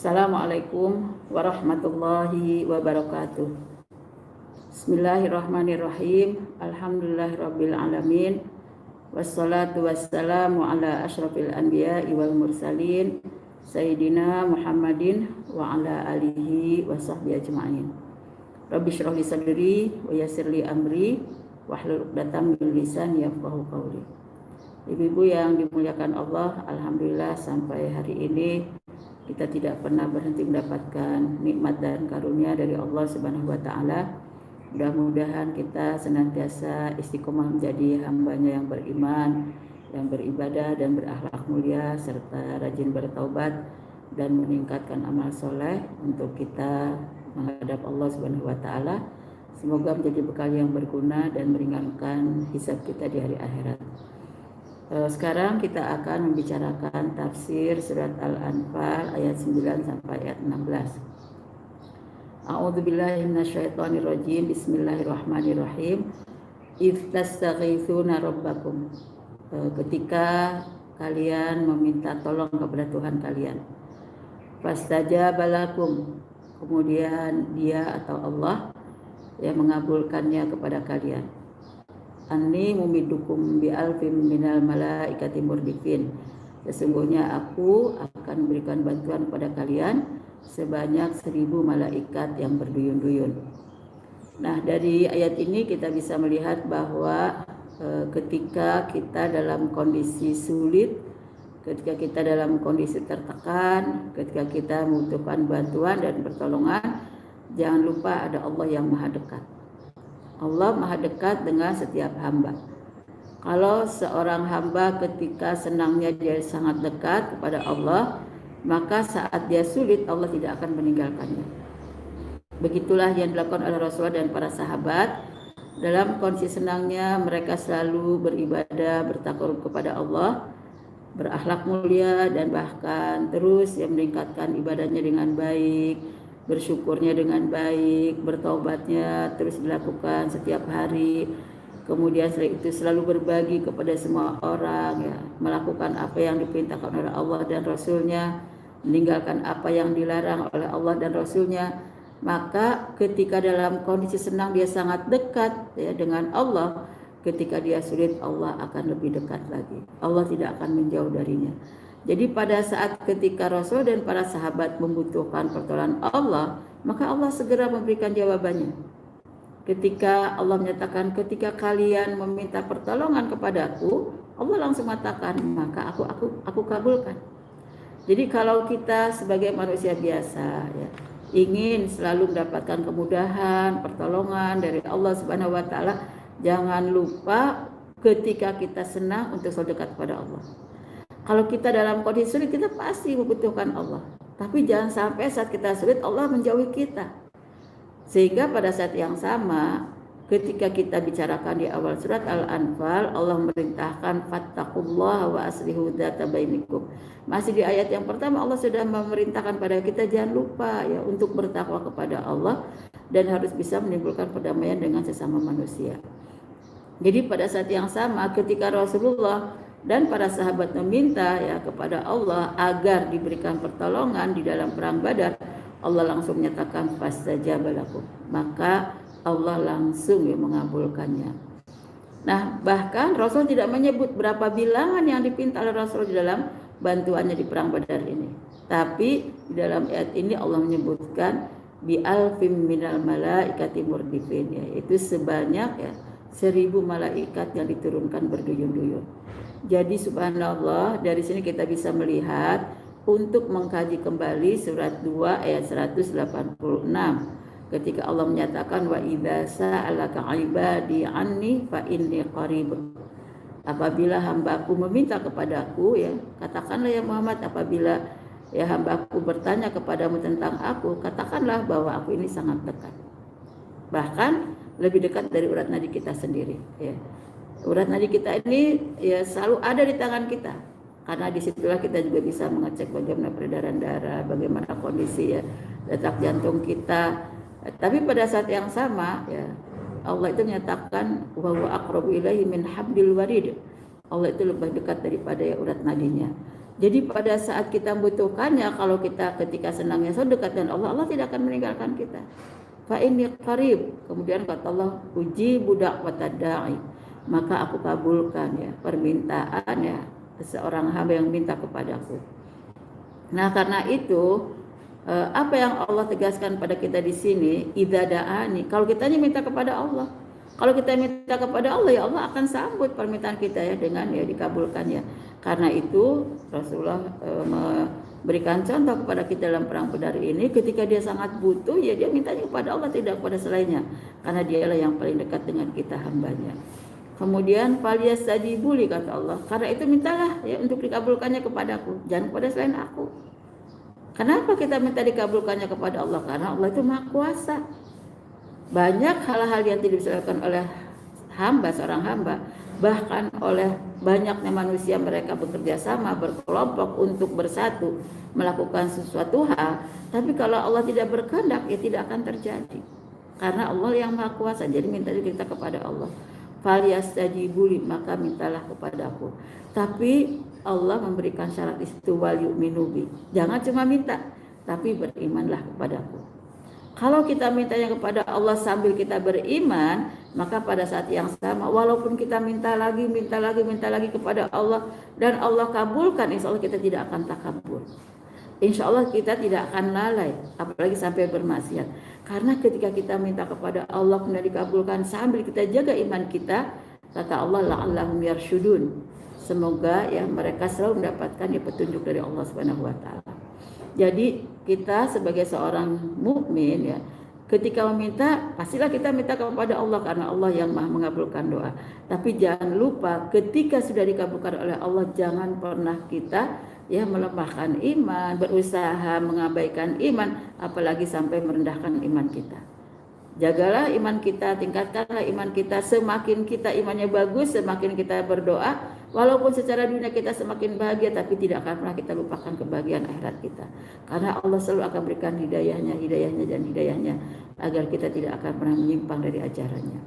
Assalamualaikum warahmatullahi wabarakatuh. Bismillahirrahmanirrahim. Alhamdulillahirabbil alamin. Wassalatu wassalamu ala asyrafil anbiya'i wal mursalin Sayyidina Muhammadin wa ala alihi wa sahbihi ajma'in. Rabbi syrah li sadri wa yassir li amri wahlul 'uqdatam min lisani yafqahu qawli. Ibu-ibu yang dimuliakan Allah, alhamdulillah sampai hari ini kita tidak pernah berhenti mendapatkan nikmat dan karunia dari Allah Subhanahu wa taala. Mudah-mudahan kita senantiasa istiqomah menjadi hambanya yang beriman, yang beribadah dan berakhlak mulia, serta rajin bertaubat dan meningkatkan amal soleh untuk kita menghadap Allah Subhanahu wa taala. Semoga menjadi bekal yang berguna dan meringankan hisab kita di hari akhirat. Sekarang kita akan membicarakan tafsir surat Al-Anfal ayat 9 sampai ayat 16. A'udzubillahi minasyaitonirrajim. Bismillahirrahmanirrahim. Idz tastaghitsuna rabbakum. Ketika kalian meminta tolong kepada Tuhan kalian. Fastajaba lakum. Kemudian Dia atau Allah yang mengabulkannya kepada kalian. Anni mumidukum bi alfim minal malaikati murdifin. Sesungguhnya aku akan memberikan bantuan kepada kalian sebanyak 1000 malaikat yang berduyun-duyun. Nah, dari ayat ini kita bisa melihat bahwa ketika kita dalam kondisi sulit, ketika kita dalam kondisi tertekan, ketika kita membutuhkan bantuan dan pertolongan, jangan lupa ada Allah yang Maha Dekat. Allah Maha dekat dengan setiap hamba. Kalau seorang hamba ketika senangnya dia sangat dekat kepada Allah, maka saat dia sulit Allah tidak akan meninggalkannya. Begitulah yang dilakukan oleh Rasulullah dan para sahabat. Dalam kondisi senangnya mereka selalu beribadah, bertakwa kepada Allah, berakhlak mulia dan bahkan terus yang meningkatkan ibadahnya dengan baik, bersyukurnya dengan baik, bertaubatnya terus dilakukan setiap hari. Kemudian setelah itu selalu berbagi kepada semua orang, ya, melakukan apa yang diperintahkan oleh Allah dan Rasulnya, meninggalkan apa yang dilarang oleh Allah dan Rasulnya. Maka ketika dalam kondisi senang dia sangat dekat, ya, dengan Allah. Ketika dia sulit Allah akan lebih dekat lagi. Allah tidak akan menjauh darinya. Jadi pada saat ketika Rasul dan para sahabat membutuhkan pertolongan Allah, maka Allah segera memberikan jawabannya. Ketika Allah menyatakan, ketika kalian meminta pertolongan kepadaku, Allah langsung mengatakan, maka aku kabulkan. Jadi kalau kita sebagai manusia biasa, ya, ingin selalu mendapatkan kemudahan, pertolongan dari Allah Subhanahu wa taala, jangan lupa ketika kita senang untuk selalu dekat kepada Allah. Kalau kita dalam kondisi sulit, kita pasti membutuhkan Allah. Tapi jangan sampai saat kita sulit Allah menjauhi kita. Sehingga pada saat yang sama, ketika kita bicarakan di awal surat Al-Anfal, Allah memerintahkan fattaqullaha wa aslihu dzata bainikum. Masih di ayat yang pertama Allah sudah memerintahkan pada kita jangan lupa, ya, untuk bertakwa kepada Allah dan harus bisa menimbulkan perdamaian dengan sesama manusia. Jadi pada saat yang sama ketika Rasulullah dan para sahabat meminta, ya, kepada Allah agar diberikan pertolongan di dalam perang Badar, Allah langsung menyatakan fastajaba lakum. Maka Allah langsung mengabulkannya. Nah, bahkan Rasul tidak menyebut berapa bilangan yang dipinta oleh Rasul di dalam bantuannya di perang Badar ini. Tapi di dalam ayat ini Allah menyebutkan bi alfim minal malaikati murdifin, yaitu sebanyak, ya, 1000 malaikat yang diturunkan berduyun-duyun. Jadi subhanallah, dari sini kita bisa melihat untuk mengkaji kembali surat 2 ayat 186 ketika Allah menyatakan wa idza sa'alaka 'ibadi 'anni fa inni qarib. Apabila hambaku meminta kepadaku, ya, katakanlah ya Muhammad, apabila, ya, hambaku bertanya kepadamu tentang aku, katakanlah bahwa aku ini sangat dekat. Bahkan lebih dekat dari urat nadi kita sendiri, ya. Urat nadi kita ini, ya, selalu ada di tangan kita. Karena disitulah kita juga bisa mengecek bagaimana peredaran darah, bagaimana kondisi, ya, detak jantung kita. Tapi pada saat yang sama, ya, Allah itu menyatakan wa huwa aqrabu ilaihi min hablil warid. Allah itu lebih dekat daripada, ya, urat nadinya. Jadi pada saat kita membutuhkannya, kalau kita ketika senangnya so dekat dengan Allah, Allah tidak akan meninggalkan kita. Fa inni qarib. Kemudian kata Allah, uji budak watada'i. Maka aku kabulkan ya permintaan ya seorang hamba yang minta kepadaku. Nah, karena itu apa yang Allah tegaskan pada kita di sini, idza da'ani. Kalau kita minta kepada Allah, kalau kita minta kepada Allah, ya Allah akan sambut permintaan kita ya dengan ya dikabulkannya. Karena itu Rasulullah memberikan contoh kepada kita dalam perang Badar ini, ketika dia sangat butuh ya dia mintanya kepada Allah, tidak kepada selainnya, karena dialah yang paling dekat dengan kita hambanya. Kemudian falyastajibu li, kata Allah, karena itu mintalah ya untuk dikabulkannya kepadaku, jangan kepada selain aku. Kenapa kita minta dikabulkannya kepada Allah? Karena Allah itu Maha Kuasa. Banyak hal-hal yang tidak bisa dilakukan oleh hamba, seorang hamba, bahkan oleh banyaknya manusia, mereka bekerja sama, berkelompok untuk bersatu melakukan sesuatu hal, tapi kalau Allah tidak berkehendak ya tidak akan terjadi, karena Allah yang Maha Kuasa. Jadi minta kita kepada Allah, falyastajibu li, maka mintalah kepadaku. Tapi Allah memberikan syarat itu, wal yu'minu bi, jangan cuma minta tapi berimanlah kepadaku. Kalau kita mintanya kepada Allah sambil kita beriman, maka pada saat yang sama, walaupun kita minta lagi kepada Allah dan Allah kabulkan, insya Allah kita tidak akan takabur. Insya Allah kita tidak akan lalai, apalagi sampai bermaksiat. Karena ketika kita minta kepada Allah kemudian dikabulkan sambil kita jaga iman kita, kata Allah, la'allahum yarsyudun. Semoga ya mereka selalu mendapatkan ya petunjuk dari Allah Subhanahu wa taala. Jadi kita sebagai seorang mukmin ya, ketika meminta pastilah kita minta kepada Allah karena Allah yang Maha mengabulkan doa. Tapi jangan lupa ketika sudah dikabulkan oleh Allah, jangan pernah kita ya melemahkan iman, berusaha mengabaikan iman, apalagi sampai merendahkan iman kita. Jagalah iman kita, tingkatkanlah iman kita. Semakin kita imannya bagus, semakin kita berdoa, walaupun secara dunia kita semakin bahagia, tapi tidak akan pernah kita lupakan kebahagiaan akhirat kita. Karena Allah selalu akan berikan hidayahnya agar kita tidak akan pernah menyimpang dari ajarannya.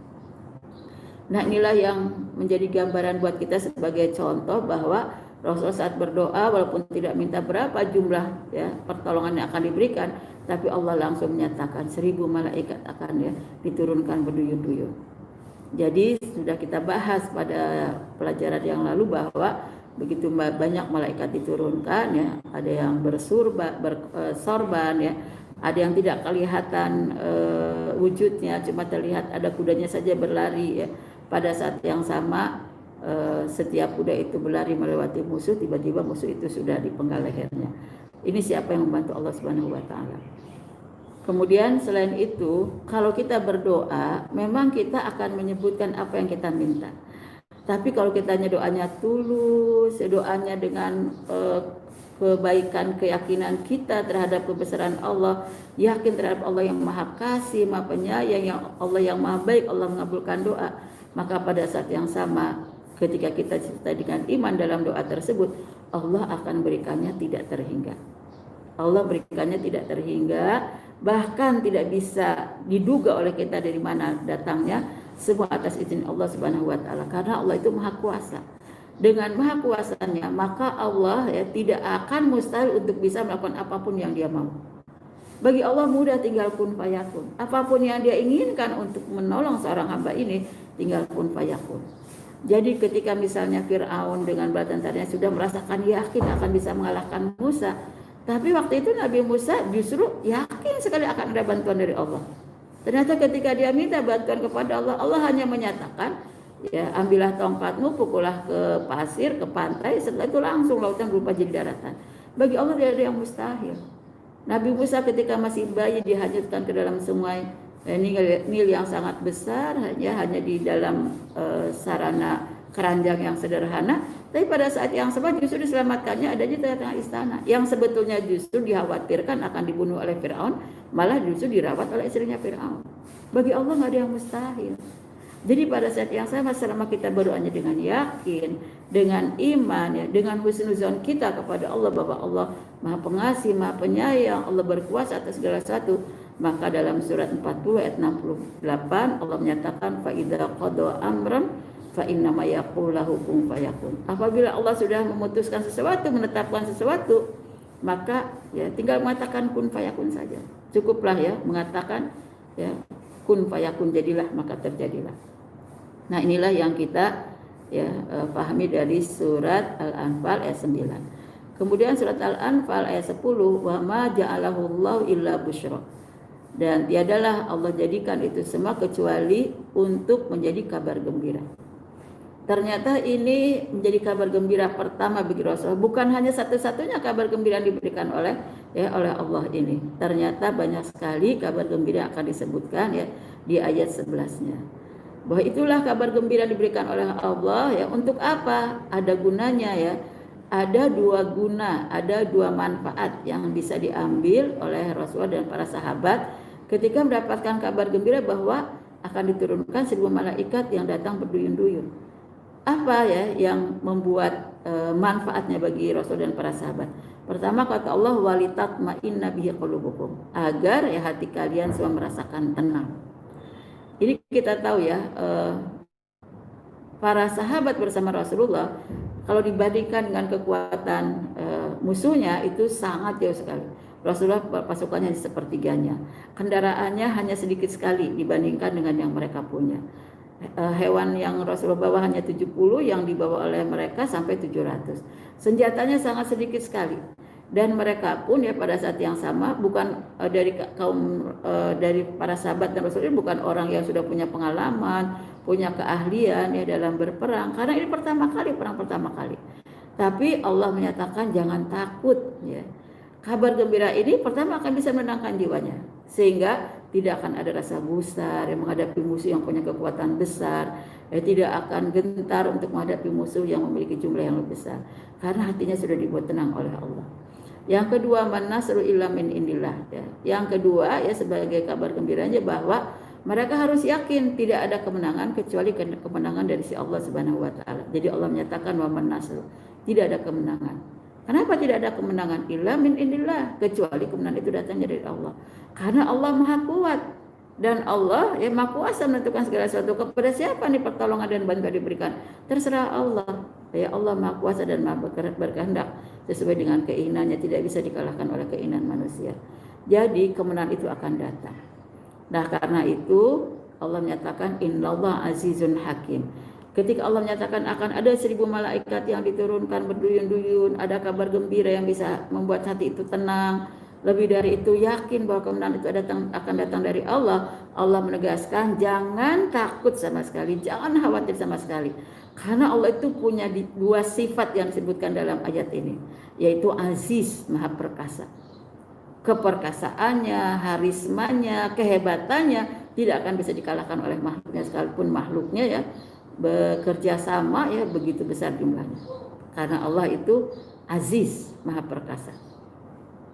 Nah, inilah yang menjadi gambaran buat kita sebagai contoh bahwa Rasulullah saat berdoa walaupun tidak minta berapa jumlah ya pertolongan yang akan diberikan, tapi Allah langsung menyatakan 1000 malaikat akan ya diturunkan berduyun-duyun. Jadi sudah kita bahas pada pelajaran yang lalu bahwa begitu banyak malaikat diturunkan ya, ada yang bersorban ya, ada yang tidak kelihatan wujudnya, cuma terlihat ada kudanya saja berlari ya. Pada saat yang sama setiap kuda itu berlari melewati musuh, tiba-tiba musuh itu sudah dipenggal lehernya. Ini siapa yang membantu Allah Subhanahu wa taala. Kemudian selain itu, kalau kita berdoa, memang kita akan menyebutkan apa yang kita minta. Tapi kalau kita doanya tulus, doanya dengan kebaikan, keyakinan kita terhadap kebesaran Allah, yakin terhadap Allah yang Maha Kasih, Maha Penyayang, yang Allah yang Maha Baik, Allah mengabulkan doa, maka pada saat yang sama ketika kita sertai dengan iman dalam doa tersebut, Allah akan berikannya tidak terhingga. Allah berikannya tidak terhingga, bahkan tidak bisa diduga oleh kita dari mana datangnya, semua atas izin Allah Subhanahu wa taala, karena Allah itu Maha Kuasa. Dengan Maha Kuasanya, maka Allah ya tidak akan mustahil untuk bisa melakukan apapun yang Dia mau. Bagi Allah mudah, tinggal kun fayakun. Apapun yang Dia inginkan untuk menolong seorang hamba ini, tinggal kun fayakun. Jadi ketika misalnya Fir'aun dengan bala tentaranya sudah merasakan yakin akan bisa mengalahkan Musa, tapi waktu itu Nabi Musa justru yakin sekali akan ada bantuan dari Allah. Ternyata ketika dia minta bantuan kepada Allah, Allah hanya menyatakan, ya ambillah tongkatmu, pukullah ke pasir, ke pantai, setelah itu langsung lautan berubah jadi daratan. Bagi Allah tidak ada yang mustahil. Nabi Musa ketika masih bayi dihanyutkan ke dalam sungai Nil yang sangat besar, hanya di dalam sarana keranjang yang sederhana, tapi pada saat yang sama justru diselamatkannya ada di tengah istana yang sebetulnya justru dikhawatirkan akan dibunuh oleh Fir'aun, malah justru dirawat oleh istrinya Fir'aun. Bagi Allah nggak ada yang mustahil. Jadi pada saat yang sama, selama kita berdoanya dengan yakin, dengan iman, ya, dengan husnuzon kita kepada Allah bahwa Allah Maha Pengasih, Maha Penyayang, Allah berkuasa atas segala sesuatu, maka dalam surat 40 ayat 68 Allah menyatakan fa idza qada amran fa innama yaqulu lahu kun fayakun. Apabila Allah sudah memutuskan sesuatu, menetapkan sesuatu, maka ya tinggal mengatakan kun fayakun saja. Cukuplah ya mengatakan ya kun fayakun, jadilah maka terjadilah. Nah, inilah yang kita ya pahami dari surat Al-Anfal ayat 9. Kemudian surat Al-Anfal ayat 10, wa ma ja'alahu Allah illa busyra. Dan tiadalah Allah jadikan itu semua kecuali untuk menjadi kabar gembira. Ternyata ini menjadi kabar gembira pertama bagi Rasulullah, bukan hanya satu-satunya kabar gembira yang diberikan oleh Allah ini. Ternyata banyak sekali kabar gembira yang akan disebutkan ya di ayat 11-nya. Bahwa itulah kabar gembira diberikan oleh Allah ya, untuk apa? Ada gunanya ya. Ada dua guna, ada dua manfaat yang bisa diambil oleh Rasulullah dan para sahabat ketika mendapatkan kabar gembira bahwa akan diturunkan 1000 malaikat yang datang berduyun-duyun. Apa ya yang membuat manfaatnya bagi Rasul dan para sahabat? Pertama, kata Allah, walitatma'inna bihi qulubukum, agar ya hati kalian semua merasakan tenang. Ini kita tahu ya, para sahabat bersama Rasulullah kalau dibandingkan dengan kekuatan musuhnya itu sangat jauh sekali. Rasulullah pasukannya di sepertiganya, kendaraannya hanya sedikit sekali dibandingkan dengan yang mereka punya. Hewan yang Rasulullah bawa hanya 70, yang dibawa oleh mereka sampai 700. Senjatanya sangat sedikit sekali. Dan mereka pun ya pada saat yang sama bukan dari para sahabat dan Rasulullah, bukan orang yang sudah punya pengalaman, punya keahlian ya dalam berperang, karena ini perang pertama kali. Tapi Allah menyatakan jangan takut ya. Kabar gembira ini pertama akan bisa menenangkan jiwanya, sehingga tidak akan ada rasa gusar yang menghadapi musuh yang punya kekuatan besar, tidak akan gentar untuk menghadapi musuh yang memiliki jumlah yang lebih besar, karena hatinya sudah dibuat tenang oleh Allah. Yang kedua, man nasru illa min indillah ya. Yang kedua ya sebagai kabar gembiranya bahwa mereka harus yakin tidak ada kemenangan kecuali kemenangan dari si Allah Subhanahu wa taala. Jadi Allah menyatakan wa man nasru, tidak ada kemenangan. Kenapa tidak ada kemenangan? Illa min indillah, kecuali kemenangan itu datangnya dari Allah. Karena Allah Maha Kuat dan Allah ya Maha Kuasa menentukan segala sesuatu. Kepada siapa nih pertolongan dan bantuan diberikan? Terserah Allah. Ya Allah Maha Kuasa dan Maha berkehendak sesuai dengan keinginannya, tidak bisa dikalahkan oleh keinginan manusia. Jadi kemenangan itu akan datang. Nah, karena itu Allah menyatakan innallaha azizun hakim. Ketika Allah menyatakan akan ada 1000 malaikat yang diturunkan berduyun-duyun, ada kabar gembira yang bisa membuat hati itu tenang. Lebih dari itu, yakin bahwa kemenangan itu akan datang dari Allah. Allah menegaskan jangan takut sama sekali, jangan khawatir sama sekali. Karena Allah itu punya dua sifat yang disebutkan dalam ayat ini, yaitu aziz, maha perkasa. Keperkasaannya, harismanya, kehebatannya tidak akan bisa dikalahkan oleh makhluknya, sekalipun makhluknya ya bekerja sama ya begitu besar jumlahnya. Karena Allah itu aziz, maha perkasa.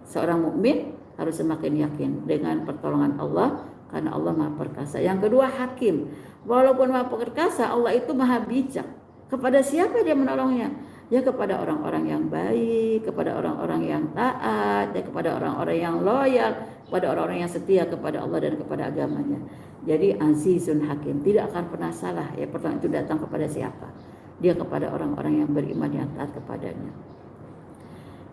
Seorang mukmin harus semakin yakin dengan pertolongan Allah karena Allah maha perkasa. Yang kedua, hakim. Walaupun maha perkasa, Allah itu maha bijak. Kepada siapa dia menolongnya? Ya kepada orang-orang yang baik, kepada orang-orang yang taat, ya kepada orang-orang yang loyal, kepada orang-orang yang setia kepada Allah dan kepada agamanya. Jadi azizun hakim, tidak akan pernah salah ya pertolongan itu datang kepada siapa. Dia kepada orang-orang yang beriman yang taat kepadanya.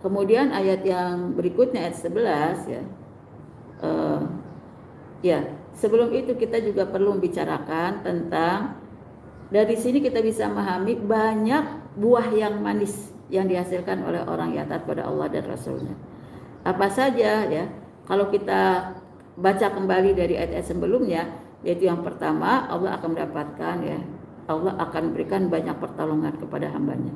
Kemudian ayat yang berikutnya ayat 11 ya. Sebelum itu kita juga perlu membicarakan tentang, dari sini kita bisa memahami banyak buah yang manis yang dihasilkan oleh orang yang taat pada Allah dan Rasulnya. Apa saja ya? Kalau kita baca kembali dari ayat-ayat sebelumnya, yaitu yang pertama, Allah akan mendapatkan ya, Allah akan berikan banyak pertolongan kepada hambanya.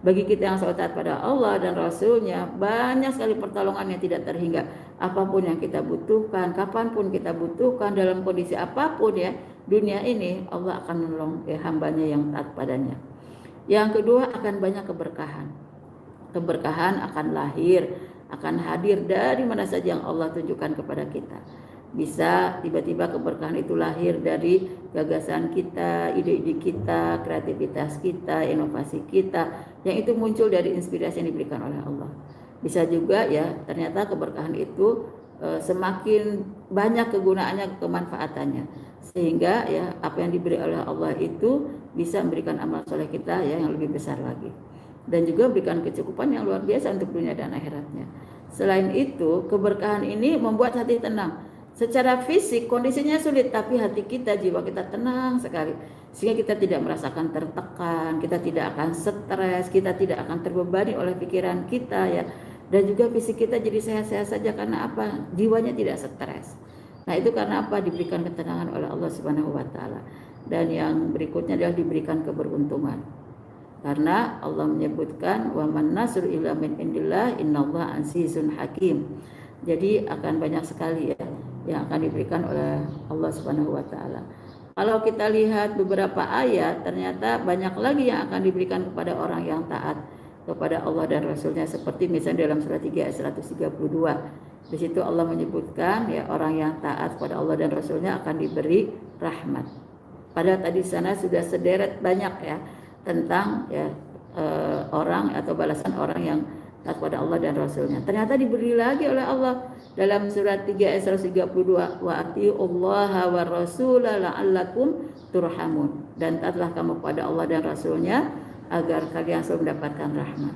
Bagi kita yang selalu taat pada Allah dan Rasulnya, banyak sekali pertolongan yang tidak terhingga. Apapun yang kita butuhkan, kapanpun kita butuhkan, dalam kondisi apapun ya, dunia ini Allah akan menolong ya, hambanya yang taat padanya. Yang kedua, akan banyak keberkahan. Keberkahan akan lahir, akan hadir dari mana saja yang Allah tunjukkan kepada kita. Bisa tiba-tiba keberkahan itu lahir dari gagasan kita, ide-ide kita, kreativitas kita, inovasi kita, yang itu muncul dari inspirasi yang diberikan oleh Allah. Bisa juga ya, ternyata keberkahan itu semakin banyak kegunaannya, kemanfaatannya, sehingga ya apa yang diberi oleh Allah itu bisa memberikan amal soleh kita ya yang lebih besar lagi, dan juga berikan kecukupan yang luar biasa untuk dunia dan akhiratnya. Selain itu, keberkahan ini membuat hati tenang. Secara fisik kondisinya sulit, tapi hati kita, jiwa kita tenang sekali, sehingga kita tidak merasakan tertekan, kita tidak akan stres, kita tidak akan terbebani oleh pikiran kita ya, dan juga fisik kita jadi sehat-sehat saja. Karena apa? Jiwanya tidak stres. Nah, itu karena apa? Diberikan ketenangan oleh Allah Subhanahu wa taala. Dan yang berikutnya adalah diberikan keberuntungan. Karena Allah menyebutkan wa man nasru illa min indillah innallaha azizun hakim. Jadi akan banyak sekali ya yang akan diberikan oleh Allah Subhanahu wa taala. Kalau kita lihat beberapa ayat, ternyata banyak lagi yang akan diberikan kepada orang yang taat kepada Allah dan Rasulnya, seperti misalnya dalam surat 3 ayat 132. Di situ Allah menyebutkan ya orang yang taat kepada Allah dan Rasulnya akan diberi rahmat. Padahal tadi sana sudah sederet banyak ya tentang ya orang atau balasan orang yang taat kepada Allah dan Rasulnya. Ternyata diberi lagi oleh Allah dalam surat 3 ayat 132, wa atiullaha wa rasula la'allakum turhamun, dan taatlah kamu kepada Allah dan Rasulnya agar kalian selalu mendapatkan rahmat.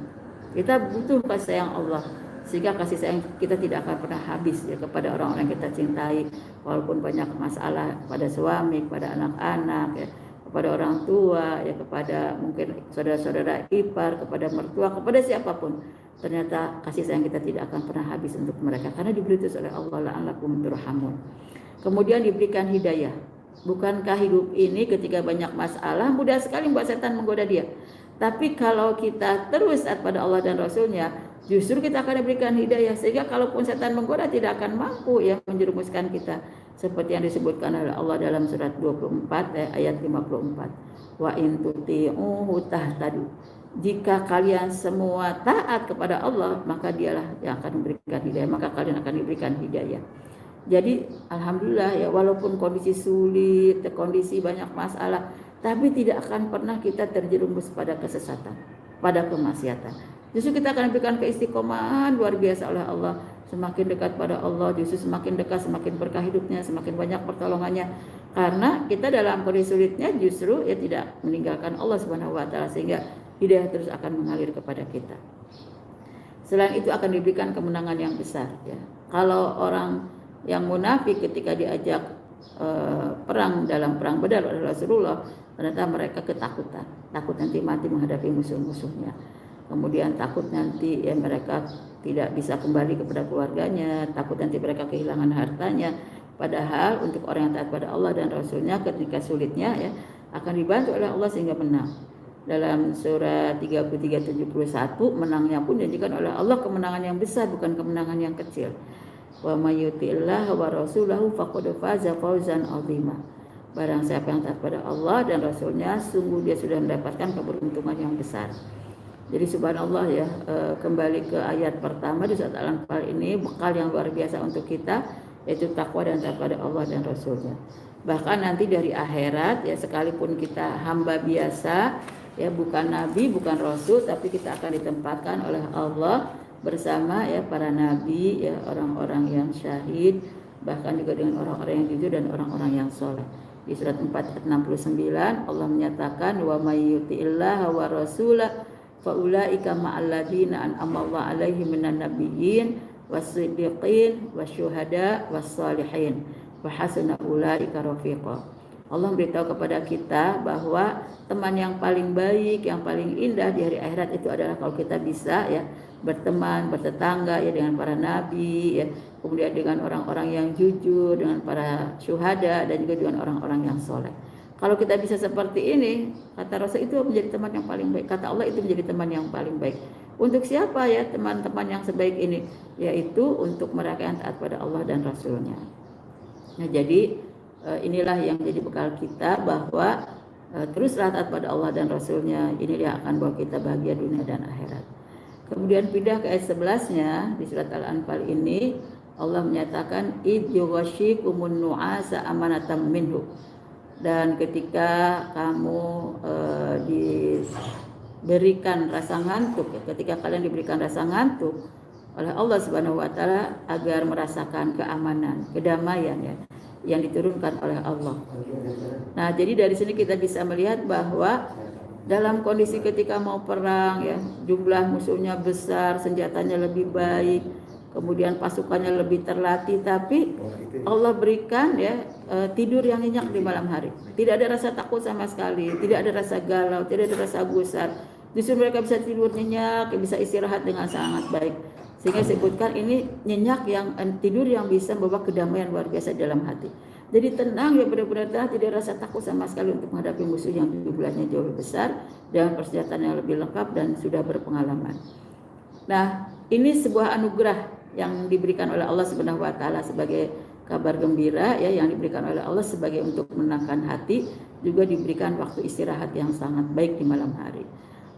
Kita butuh kasih sayang Allah, sehingga kasih sayang kita tidak akan pernah habis ya kepada orang-orang yang kita cintai, walaupun banyak masalah pada suami, kepada anak-anak ya, kepada orang tua ya, kepada mungkin saudara-saudara ipar, kepada mertua, kepada siapapun. Ternyata kasih sayang kita tidak akan pernah habis untuk mereka, karena diberi itu oleh Allah la'allakum turhamun. Kemudian diberikan hidayah. Bukankah hidup ini ketika banyak masalah mudah sekali membuat setan menggoda dia? Tapi kalau kita terus taat pada Allah dan Rasulnya, justru kita akan diberikan hidayah, sehingga kalaupun setan menggoda tidak akan mampu ya menjerumuskan kita, seperti yang disebutkan oleh Allah dalam surat 24 ayat 54. Wa in tuti'uhu tahtadu. Jika kalian semua taat kepada Allah, maka dialah yang akan memberikan hidayah, maka kalian akan diberikan hidayah. Jadi alhamdulillah ya, walaupun kondisi sulit, kondisi banyak masalah, tapi tidak akan pernah kita terjerumus pada kesesatan, pada kemaksiatan. Justru kita akan diberikan keistiqomahan luar biasa oleh Allah. Semakin dekat pada Allah, justru semakin dekat, semakin berkah hidupnya, semakin banyak pertolongannya. Karena kita dalam kondisi sulitnya justru ya tidak meninggalkan Allah Subhanahu wa taala, sehingga hidayah terus akan mengalir kepada kita. Selain itu akan diberikan kemenangan yang besar ya. Kalau orang yang munafik ketika diajak perang dalam perang Badar oleh Rasulullah, ternyata mereka ketakutan, takut nanti mati menghadapi musuh-musuhnya, kemudian takut nanti ya mereka tidak bisa kembali kepada keluarganya, takut nanti mereka kehilangan hartanya. Padahal untuk orang yang taat pada Allah dan Rasulnya ketika sulitnya ya akan dibantu oleh Allah sehingga menang. Dalam surat 33-71 menangnya pun dijanjikan oleh Allah kemenangan yang besar, bukan kemenangan yang kecil. Wa may yuti'illah wa rasulahu faqad faza fawzan 'azima. Barang siapa yang taat pada Allah dan Rasulnya, sungguh dia sudah mendapatkan keberuntungan yang besar. Jadi subhanallah ya, kembali ke ayat pertama di surat Al-Anfal ini, bekal yang luar biasa untuk kita, yaitu takwa dan taat pada Allah dan Rasulnya. Bahkan nanti dari akhirat ya, sekalipun kita hamba biasa ya, bukan nabi, bukan rasul, tapi kita akan ditempatkan oleh Allah bersama ya para nabi ya, orang-orang yang syahid, bahkan juga dengan orang-orang yang jujur dan orang-orang yang soleh. Di surat 4 ayat 69 Allah menyatakan wa may yuti'illaha wa rasulah fa ulaika ma'al ladzina an'ama Allahu 'alaihim minan nabiyyin was-siddiqin wasyuhada was-shalihin wa hasuna ulaika rafiqa. Allah memberitahu kepada kita bahwa teman yang paling baik, yang paling indah di hari akhirat itu adalah kalau kita bisa ya berteman, bertetangga ya dengan para nabi ya, kemudian dengan orang-orang yang jujur, dengan para syuhada, dan juga dengan orang-orang yang soleh. Kalau kita bisa seperti ini, kata Rasul, itu menjadi teman yang paling baik. Kata Allah, itu menjadi teman yang paling baik. Untuk siapa ya teman-teman yang sebaik ini? Yaitu untuk mereka yang taat pada Allah dan Rasulnya. Nah, jadi inilah yang jadi bekal kita, bahwa teruslah taat pada Allah dan Rasulnya. Ini yang akan bawa kita bahagia dunia dan akhirat. Kemudian pindah ke ayat 11-nya di surat Al-Anfal ini, Allah menyatakan id yughashikumun nu'asa amanatam minhu. Dan ketika kamu diberikan rasa ngantuk ya, ketika kalian diberikan rasa ngantuk oleh Allah Subhanahu wa taala agar merasakan keamanan, kedamaian ya. yang diturunkan oleh Allah. Nah, jadi dari sini kita bisa melihat bahwa dalam kondisi ketika mau perang ya, jumlah musuhnya besar, senjatanya lebih baik, kemudian pasukannya lebih terlatih, tapi Allah berikan ya tidur yang nyenyak di malam hari. Tidak ada rasa takut sama sekali, tidak ada rasa galau, tidak ada rasa gusar. Justru mereka bisa tidur nyenyak, bisa istirahat dengan sangat baik. Sehingga disebutkan ini nyenyak yang tidur yang bisa membawa kedamaian luar biasa dalam hati. Jadi tenang ya, benar-benar tenang, tidak rasa takut sama sekali untuk menghadapi musuh yang jumlahnya jauh lebih besar dan persenjataan yang lebih lengkap dan sudah berpengalaman. Nah, ini sebuah anugerah yang diberikan oleh Allah Subhanahu wa taala sebagai kabar gembira ya, yang diberikan oleh Allah sebagai untuk menenangkan hati, juga diberikan waktu istirahat yang sangat baik di malam hari.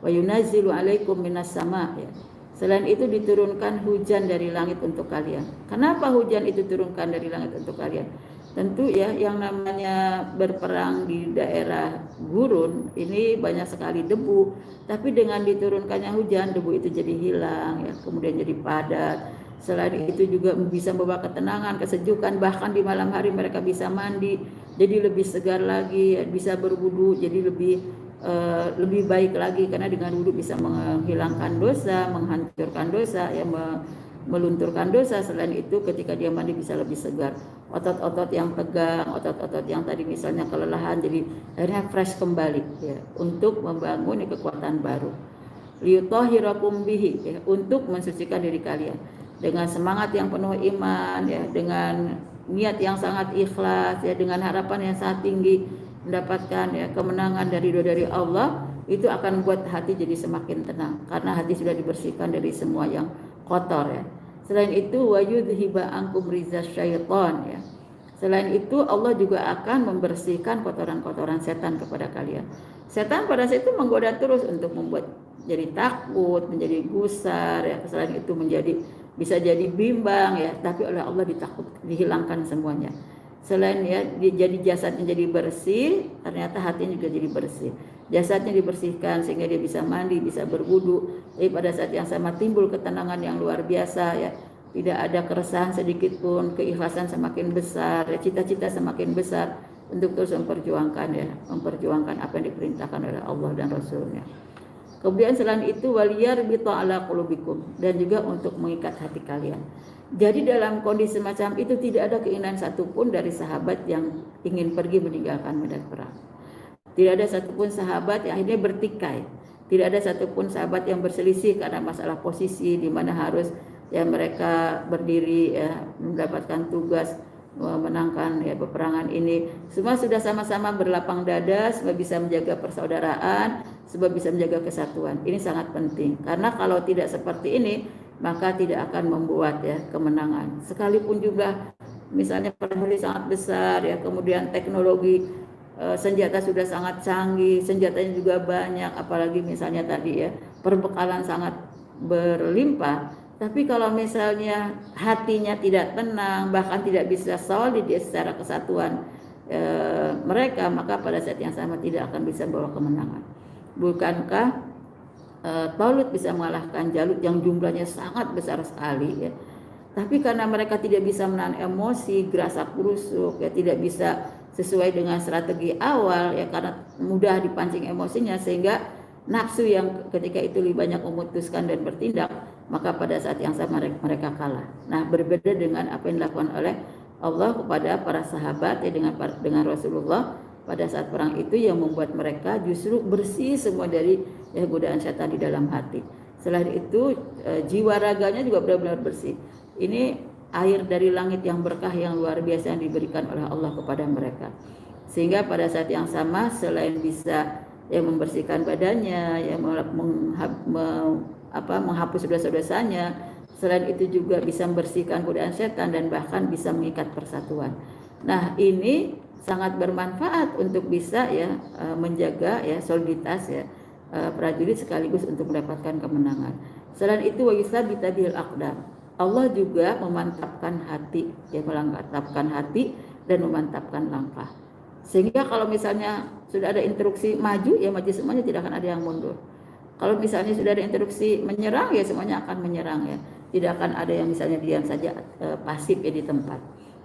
Wa yunazzilu 'alaikum minas sama' ya. Selain itu diturunkan hujan dari langit untuk kalian. Kenapa hujan itu turunkan dari langit untuk kalian? Tentu ya, yang namanya berperang di daerah gurun ini banyak sekali debu, tapi dengan diturunkannya hujan, debu itu jadi hilang ya, kemudian jadi padat. Selain itu juga bisa membawa ketenangan, kesejukan, bahkan di malam hari mereka bisa mandi jadi lebih segar lagi ya, bisa berwudu jadi lebih baik lagi, karena dengan wudhu bisa menghilangkan dosa, menghancurkan dosa ya, melunturkan dosa. Selain itu ketika dia mandi bisa lebih segar, otot-otot yang tegang, otot-otot yang tadi misalnya kelelahan jadi akhirnya fresh kembali ya, untuk membangun kekuatan baru. Liyutahhirakum bihi ya, untuk mensucikan diri kalian dengan semangat yang penuh iman ya, dengan niat yang sangat ikhlas ya, dengan harapan yang sangat tinggi mendapatkan ya kemenangan dari Allah. Itu akan membuat hati jadi semakin tenang karena hati sudah dibersihkan dari semua yang kotor ya. Selain itu wa yudhiba ankum rizas syaitan ya. Selain itu Allah juga akan membersihkan kotoran-kotoran setan kepada kalian. Setan pada saat itu menggoda terus untuk membuat jadi takut, menjadi gusar ya. Selain itu bisa jadi bimbang ya, tapi oleh Allah dihilangkan semuanya. Selain ya jadi jasadnya jadi bersih, ternyata hatinya juga jadi bersih. Jasadnya dibersihkan sehingga dia bisa mandi, bisa berwudu. Tapi pada saat yang sama timbul ketenangan yang luar biasa ya. Tidak ada keresahan sedikit pun, keikhlasan semakin besar, ya, cita-cita semakin besar untuk terus memperjuangkan apa yang diperintahkan oleh Allah dan Rasulnya. Kemudian selain itu waliyarbita ala qulubikum, dan juga untuk mengikat hati kalian. Jadi dalam kondisi semacam itu tidak ada keinginan satupun dari sahabat yang ingin pergi meninggalkan medan perang. Tidak ada satupun sahabat yang akhirnya bertikai. Tidak ada satupun sahabat yang berselisih karena masalah posisi di mana harus ya mereka berdiri ya, mendapatkan tugas memenangkan ya peperangan ini. Semua sudah sama-sama berlapang dada sebab bisa menjaga persaudaraan, sebab bisa menjaga kesatuan. Ini sangat penting karena kalau tidak seperti ini maka tidak akan membuat ya kemenangan. Sekalipun jumlah misalnya perang sangat besar ya, kemudian teknologi senjata sudah sangat canggih, senjatanya juga banyak, apalagi misalnya tadi ya perbekalan sangat berlimpah. Tapi kalau misalnya hatinya tidak tenang, bahkan tidak bisa solid secara kesatuan mereka, maka pada saat yang sama tidak akan bisa membawa kemenangan. Bukankah Talut bisa mengalahkan Jalut yang jumlahnya sangat besar sekali ya. Tapi karena mereka tidak bisa menahan emosi, gerasak gerusuk ya, tidak bisa sesuai dengan strategi awal ya, karena mudah dipancing emosinya sehingga nafsu yang ketika itu lebih banyak memutuskan dan bertindak, maka pada saat yang sama mereka kalah. Nah, berbeda dengan apa yang dilakukan oleh Allah kepada para sahabat ya, dengan Rasulullah pada saat perang itu, yang membuat mereka justru bersih semua dari godaan setan di dalam hati. Selain itu jiwa raganya juga benar-benar bersih. Ini air dari langit yang berkah yang luar biasa yang diberikan oleh Allah kepada mereka. Sehingga pada saat yang sama selain bisa membersihkan badannya, menghapus dosa-dosanya, selain itu juga bisa membersihkan godaan setan dan bahkan bisa mengikat persatuan. Nah, ini sangat bermanfaat untuk bisa menjaga soliditas prajurit sekaligus untuk mendapatkan kemenangan. Selain itu wa yusabita bil aqdam. Allah juga memantapkan hati, memantapkan hati dan memantapkan langkah. Sehingga kalau misalnya sudah ada instruksi maju, ya maju semuanya, tidak akan ada yang mundur. Kalau misalnya sudah ada instruksi menyerang, ya semuanya akan menyerang ya. Tidak akan ada yang misalnya diam saja pasif di tempat.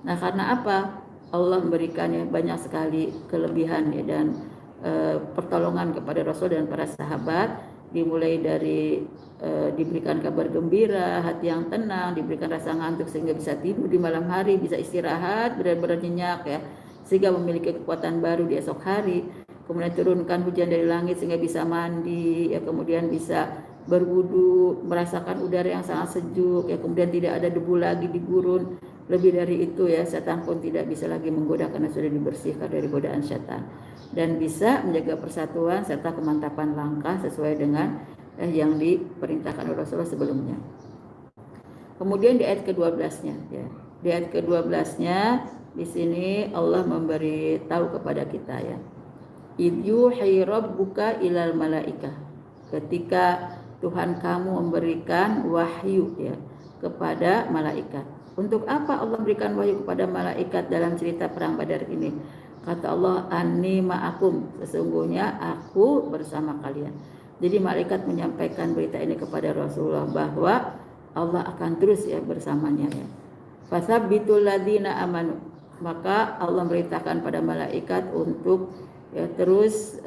Nah, karena apa? Allah memberikannya banyak sekali kelebihan ya, dan pertolongan kepada Rasul dan para sahabat, dimulai dari diberikan kabar gembira, hati yang tenang, diberikan rasa ngantuk sehingga bisa tidur di malam hari, bisa istirahat benar-benar nyenyak ya, sehingga memiliki kekuatan baru di esok hari. Kemudian turunkan hujan dari langit sehingga bisa mandi ya, kemudian bisa berwudu, merasakan udara yang sangat sejuk ya, kemudian tidak ada debu lagi di gurun. Lebih dari itu ya, setan pun tidak bisa lagi menggoda karena sudah dibersihkan dari godaan setan, dan bisa menjaga persatuan serta kemantapan langkah sesuai dengan yang diperintahkan oleh Rasulullah sebelumnya. Kemudian di ayat ke-12-nya ya. Di ayat ke-12-nya di sini Allah memberi tahu kepada kita ya. Idh yuhi rabbuka ilal malaikah. Ketika Tuhan kamu memberikan wahyu ya kepada malaikat. Untuk apa Allah berikan wahyu kepada malaikat dalam cerita perang Badar ini? Kata Allah, anni ma'akum, sesungguhnya aku bersama kalian. Jadi malaikat menyampaikan berita ini kepada Rasulullah bahwa Allah akan terus ya bersamanya ya. Fasabbitul ladzina amanu. Maka Allah merintahkan pada malaikat untuk ya terus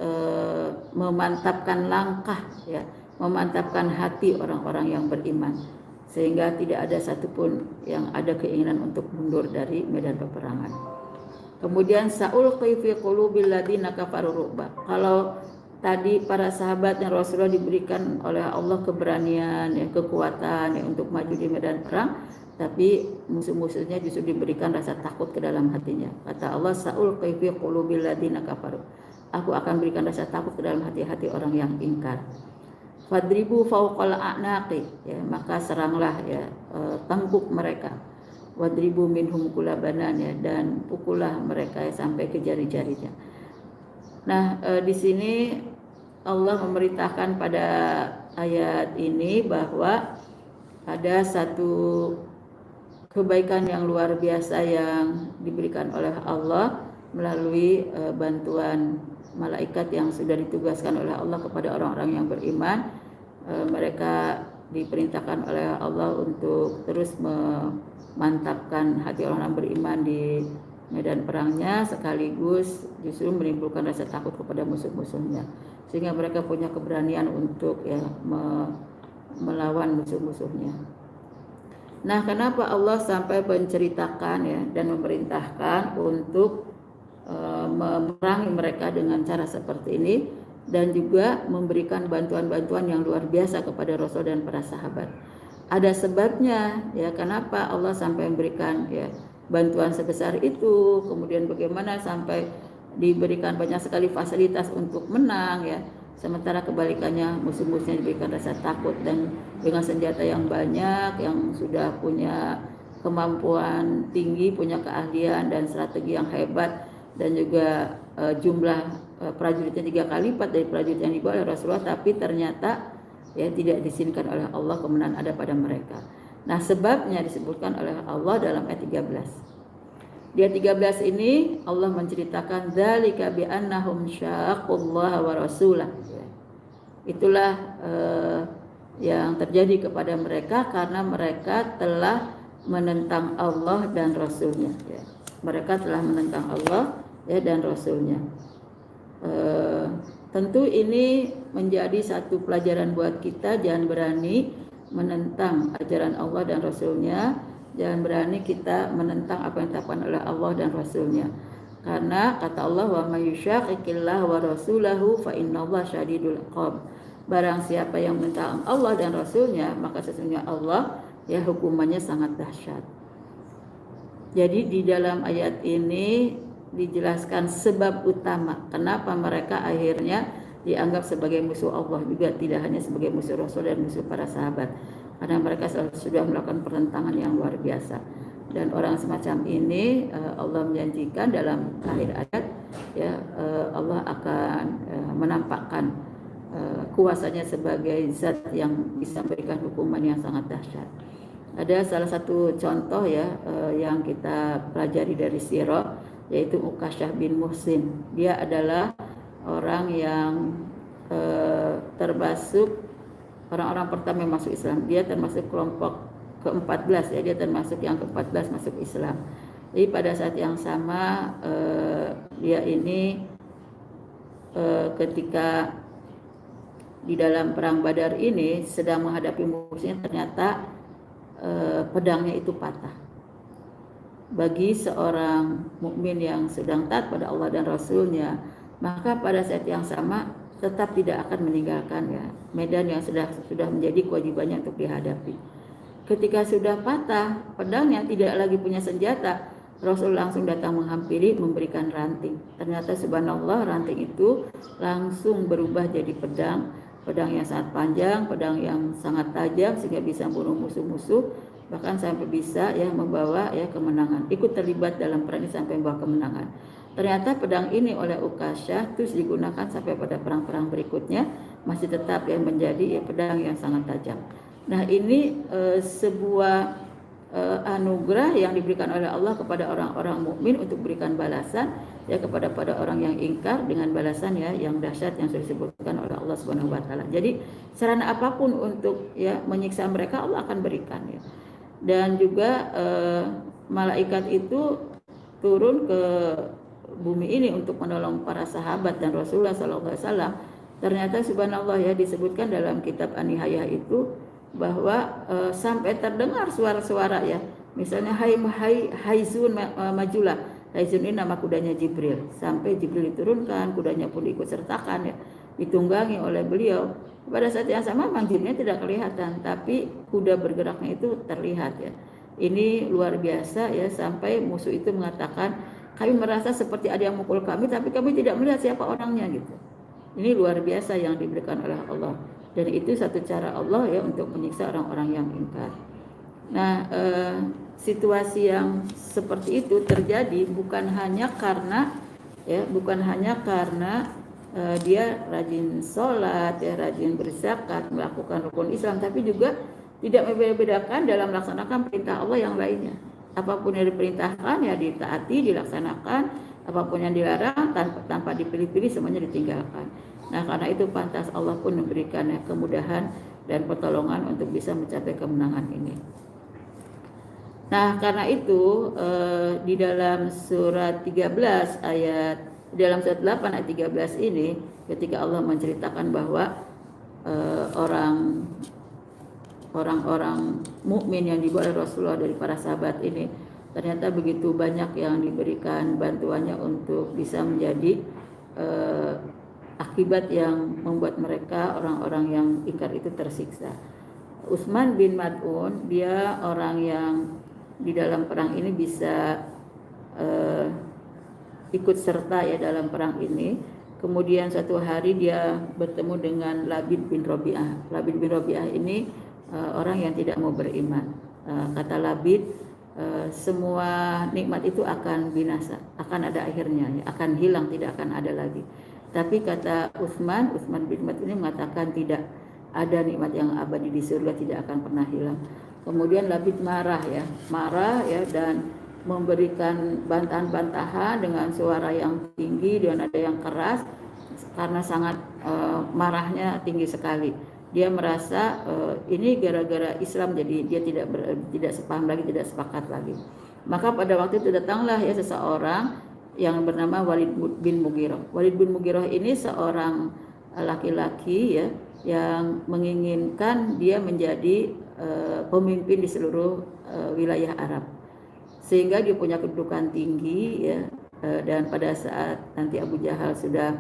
memantapkan langkah ya, memantapkan hati orang-orang yang beriman, sehingga tidak ada satupun yang ada keinginan untuk mundur dari medan peperangan. Kemudian sa'ulqi fi qulubil ladzina kafaru ru'ba. Kalau tadi para sahabat dan Rasulullah diberikan oleh Allah keberanian ya, kekuatan ya, untuk maju di medan perang, tapi musuh-musuhnya justru diberikan rasa takut ke dalam hatinya. Kata Allah, sa'ulqi fi qulubil ladzina kafaru. Aku akan berikan rasa takut ke dalam hati-hati orang yang ingkar. Fadribu fauqal a'naqi, ya, maka seranglah ya tengkuk mereka. Wadribu minhum kulabanan, ya, dan pukullah mereka ya, sampai ke jari-jarinya. Nah, di sini Allah memerintahkan pada ayat ini bahwa ada satu kebaikan yang luar biasa yang diberikan oleh Allah melalui bantuan malaikat yang sudah ditugaskan oleh Allah kepada orang-orang yang beriman. Mereka diperintahkan oleh Allah untuk terus memantapkan hati orang-orang beriman di medan perangnya, sekaligus justru menimbulkan rasa takut kepada musuh-musuhnya, sehingga mereka punya keberanian untuk ya melawan musuh-musuhnya. Nah, kenapa Allah sampai menceritakan ya dan memerintahkan untuk memerangi mereka dengan cara seperti ini, dan juga memberikan bantuan-bantuan yang luar biasa kepada Rasul dan para sahabat? Ada sebabnya ya, kenapa Allah sampai memberikan ya bantuan sebesar itu, kemudian bagaimana sampai diberikan banyak sekali fasilitas untuk menang ya, sementara kebalikannya musuh-musuhnya diberikan rasa takut dan dengan senjata yang banyak, yang sudah punya kemampuan tinggi, punya keahlian dan strategi yang hebat, dan juga jumlah prajuritnya 3 kali lipat dari prajurit yang dibawa oleh Rasulullah, tapi ternyata ya tidak diizinkan oleh Allah kemenangan ada pada mereka. Nah, sebabnya disebutkan oleh Allah dalam ayat 13. Di ayat 13 ini Allah menceritakan dzalika bi annahum syaqullaha wa rasulah. Itulah yang terjadi kepada mereka karena mereka telah menentang Allah dan Rasulnya ya. Mereka telah menentang Allah ya dan Rasulnya. Tentu ini menjadi satu pelajaran buat kita, jangan berani menentang ajaran Allah dan Rasulnya, jangan berani kita menentang apa yang ditetapkan oleh Allah dan Rasulnya, karena kata Allah, wa may yushaqiqillah wa rasulahu fa innallaha syadidul iqab. Barang siapa yang menentang Allah dan Rasulnya, maka sesungguhnya Allah ya hukumannya sangat dahsyat. Jadi di dalam ayat ini dijelaskan sebab utama kenapa mereka akhirnya dianggap sebagai musuh Allah juga, tidak hanya sebagai musuh Rasul dan musuh para sahabat, karena mereka sudah melakukan pertentangan yang luar biasa. Dan orang semacam ini Allah menjanjikan dalam akhir ayat ya, Allah akan menampakkan kuasanya sebagai zat yang bisa memberikan hukuman yang sangat dahsyat. Ada salah satu contoh ya yang kita pelajari dari sirah, yaitu Ukasyah bin Muhsin. Dia adalah orang yang termasuk orang-orang pertama yang masuk Islam. Dia termasuk kelompok ke-14 ya, dia termasuk yang ke-14 masuk Islam. Jadi pada saat yang sama dia ini ketika di dalam perang Badar ini sedang menghadapi musuhnya, ternyata pedangnya itu patah. Bagi seorang mukmin yang sedang taat pada Allah dan Rasulnya, maka pada saat yang sama tetap tidak akan meninggalkan ya medan yang sudah menjadi kewajibannya untuk dihadapi. Ketika sudah patah pedangnya, tidak lagi punya senjata, Rasul langsung datang menghampiri, memberikan ranting. Ternyata subhanallah, ranting itu langsung berubah jadi pedang yang sangat panjang, pedang yang sangat tajam sehingga bisa membunuh musuh-musuh, bahkan sampai bisa ya membawa ya kemenangan. Ikut terlibat dalam perang ini sampai membawa kemenangan. Ternyata pedang ini oleh Ukasyah terus digunakan sampai pada perang-perang berikutnya, masih tetap ya menjadi ya pedang yang sangat tajam. Nah, ini sebuah anugerah yang diberikan oleh Allah kepada orang-orang mukmin untuk berikan balasan ya kepada orang yang ingkar dengan balasan ya yang dahsyat yang sudah disebutkan oleh Allah Subhanahu wa taala. Jadi sarana apapun untuk ya menyiksa mereka Allah akan berikan ya. Dan juga malaikat itu turun ke bumi ini untuk menolong para sahabat dan Rasulullah SAW. Ternyata subhanallah ya disebutkan dalam kitab An-Nihayah itu bahwa sampai terdengar suara-suara ya, misalnya Haizun majulah. Haizun ini nama kudanya Jibril. Sampai Jibril diturunkan, kudanya pun diikut sertakan ya, ditunggangi oleh beliau. Pada saat yang sama memang Jibrilnya tidak kelihatan, tapi kuda bergeraknya itu terlihat ya. Ini luar biasa ya, sampai musuh itu mengatakan, kami merasa seperti ada yang mukul kami, tapi kami tidak melihat siapa orangnya gitu. Ini luar biasa yang diberikan oleh Allah. Dan itu satu cara Allah ya untuk menyiksa orang-orang yang ingkar. Nah, situasi yang seperti itu terjadi bukan hanya karena dia rajin sholat, ya rajin berzakat, melakukan rukun Islam, tapi juga tidak membeda-bedakan dalam melaksanakan perintah Allah yang lainnya. Apapun yang diperintahkan ya ditaati, dilaksanakan. Apapun yang dilarang tanpa dipilih-pilih semuanya ditinggalkan. Nah, karena itu pantas Allah pun memberikan kemudahan dan pertolongan untuk bisa mencapai kemenangan ini. Nah, karena itu di dalam surat 13 dalam surat 8 ayat 13 ini, ketika Allah menceritakan bahwa orang-orang mukmin yang dibawa oleh Rasulullah dari para sahabat ini ternyata begitu banyak yang diberikan bantuannya untuk bisa menjadi akibat yang membuat mereka orang-orang yang ingkar itu tersiksa. Utsman bin Mad'un, dia orang yang di dalam perang ini bisa ikut serta ya dalam perang ini. Kemudian suatu hari dia bertemu dengan Labid bin Rabi'ah. Labid bin Rabi'ah ini orang yang tidak mau beriman. Kata Labid, semua nikmat itu akan binasa, akan ada akhirnya, akan hilang, tidak akan ada lagi. Tapi kata Utsman bin Mad'un ini mengatakan tidak ada nikmat yang abadi di surga, tidak akan pernah hilang. Kemudian Labid marah ya dan memberikan bantahan-bantahan dengan suara yang tinggi dan ada yang keras karena sangat marahnya tinggi sekali. Dia merasa ini gara-gara Islam jadi dia tidak sepaham lagi, tidak sepakat lagi. Maka pada waktu itu datanglah ya seseorang yang bernama Walid bin Mughirah. Walid bin Mughirah ini seorang laki-laki ya yang menginginkan dia menjadi pemimpin di seluruh wilayah Arab. Sehingga dia punya kedudukan tinggi ya, dan pada saat nanti Abu Jahal sudah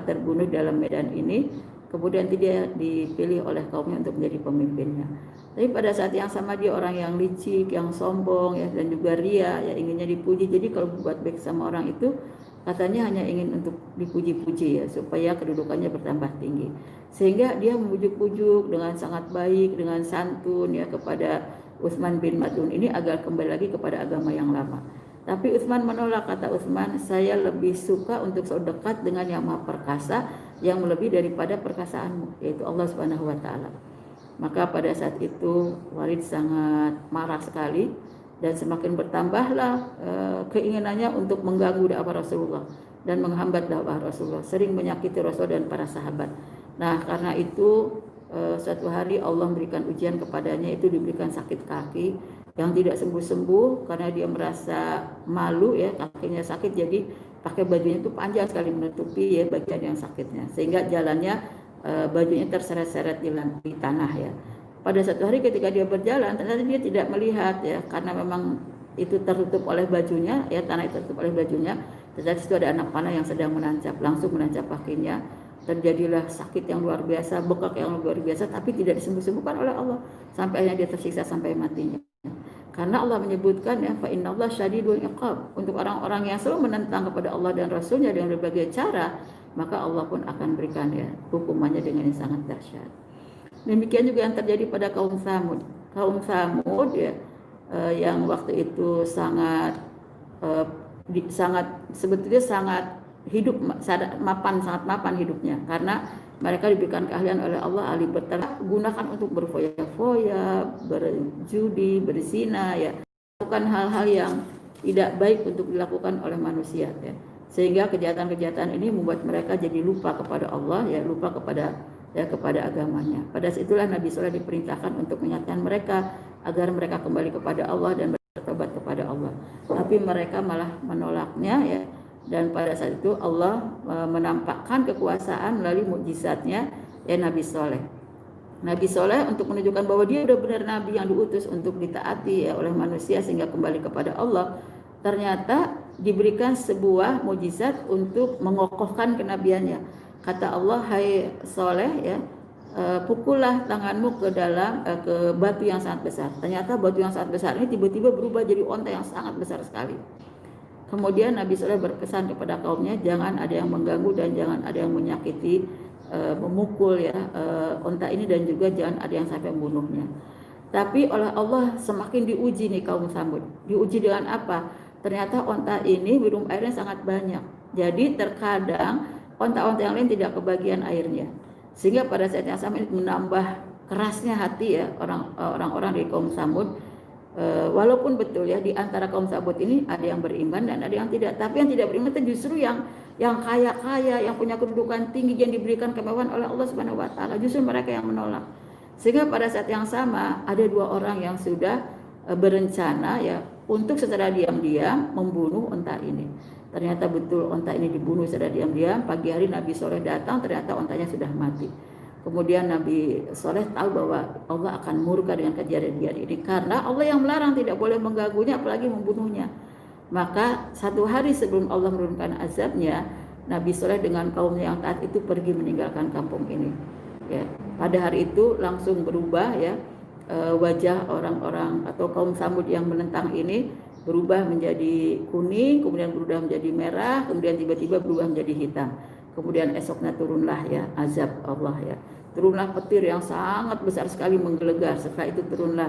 terbunuh dalam medan ini, kemudian dia dipilih oleh kaumnya untuk menjadi pemimpinnya. Tapi pada saat yang sama dia orang yang licik, yang sombong ya, dan juga ria ya, inginnya dipuji. Jadi kalau buat baik sama orang itu katanya hanya ingin untuk dipuji-puji ya, supaya kedudukannya bertambah tinggi. Sehingga dia membujuk-bujuk dengan sangat baik, dengan santun ya kepada Utsman bin Mad'un ini agar kembali lagi kepada agama yang lama. Tapi Utsman menolak. Kata Utsman, saya lebih suka untuk selalu dekat dengan yang maha perkasa, yang melebihi daripada perkasaanmu, yaitu Allah Subhanahu wa taala. Maka pada saat itu Walid sangat marah sekali dan semakin bertambahlah keinginannya untuk mengganggu dakwah Rasulullah dan menghambat dakwah Rasulullah, sering menyakiti Rasul dan para sahabat. Nah, karena itu suatu hari Allah memberikan ujian kepadanya, itu diberikan sakit kaki yang tidak sembuh-sembuh karena dia merasa malu ya, kakinya sakit, jadi pakai bajunya itu panjang sekali menutupi ya bagian yang sakitnya, sehingga jalannya bajunya terseret-seret di tanah ya. Pada satu hari ketika dia berjalan, ternyata dia tidak melihat ya, karena memang itu tertutup oleh bajunya ya, tanah itu tertutup oleh bajunya. Ternyata itu ada anak panah yang sedang langsung menancap kakinya. Terjadilah sakit yang luar biasa, bekak yang luar biasa, tapi tidak disembuh-sembuhkan oleh Allah, sampai akhirnya dia tersiksa sampai matinya. Karena Allah menyebutkan ya, fa innallaha syadidul iqab, untuk orang-orang yang selalu menentang kepada Allah dan Rasulnya dengan berbagai cara, maka Allah pun akan berikan ya hukumannya dengan yang sangat dahsyat. Demikian juga yang terjadi pada kaum Samud. Kaum Samud ya, yang waktu itu sangat sebetulnya sangat hidup sangat mapan hidupnya, karena mereka diberikan keahlian oleh Allah, ahli berternak, gunakan untuk berfoya-foya, berjudi, berzina ya, bukan hal-hal yang tidak baik untuk dilakukan oleh manusia ya. Sehingga kejahatan-kejahatan ini membuat mereka jadi lupa kepada Allah ya, lupa kepada agamanya. Pada saat itulah Nabi Soleh diperintahkan untuk mengingatkan mereka agar mereka kembali kepada Allah dan bertobat kepada Allah. Tapi mereka malah menolaknya ya. Dan pada saat itu Allah menampakkan kekuasaan melalui mukjizatnya ya Nabi Soleh. Nabi Soleh untuk menunjukkan bahwa dia benar-benar Nabi yang diutus untuk ditaati ya oleh manusia sehingga kembali kepada Allah. Ternyata diberikan sebuah mukjizat untuk mengokohkan kenabiannya. Kata Allah, hai Soleh ya, pukullah tanganmu ke dalam ke batu yang sangat besar. Ternyata batu yang sangat besar ini tiba-tiba berubah jadi onta yang sangat besar sekali. Kemudian Nabi Soleh berpesan kepada kaumnya, jangan ada yang mengganggu dan jangan ada yang menyakiti, memukul ya onta ini, dan juga jangan ada yang sampai membunuhnya. Tapi oleh Allah semakin diuji nih kaum Samud. Diuji dengan apa? Ternyata onta ini minum airnya sangat banyak. Jadi terkadang onta-onta yang lain tidak kebagian airnya. Sehingga pada saat yang sama ini menambah kerasnya hati ya orang-orang dari kaum Samud. Walaupun betul ya di antara kaum Samud ini ada yang beriman dan ada yang tidak, tapi yang tidak beriman itu justru yang kaya-kaya, yang punya kedudukan tinggi, yang diberikan kemewahan oleh Allah Subhanahu wa taala, justru mereka yang menolak. Sehingga pada saat yang sama ada dua orang yang sudah berencana ya untuk secara diam-diam membunuh onta ini. Ternyata betul onta ini dibunuh secara diam-diam. Pagi hari Nabi Soleh datang, ternyata ontanya sudah mati. Kemudian Nabi Soleh tahu bahwa Allah akan murka dengan kejadian ini, karena Allah yang melarang tidak boleh mengganggunya apalagi membunuhnya. Maka satu hari sebelum Allah menurunkan azabnya, Nabi Soleh dengan kaumnya yang taat itu pergi meninggalkan kampung ini ya. Pada hari itu langsung berubah ya, wajah orang-orang atau kaum Samud yang menentang ini berubah menjadi kuning, kemudian berubah menjadi merah, kemudian tiba-tiba berubah menjadi hitam. Kemudian esoknya turunlah ya azab Allah ya. Turunlah petir yang sangat besar sekali menggelegar. Setelah itu turunlah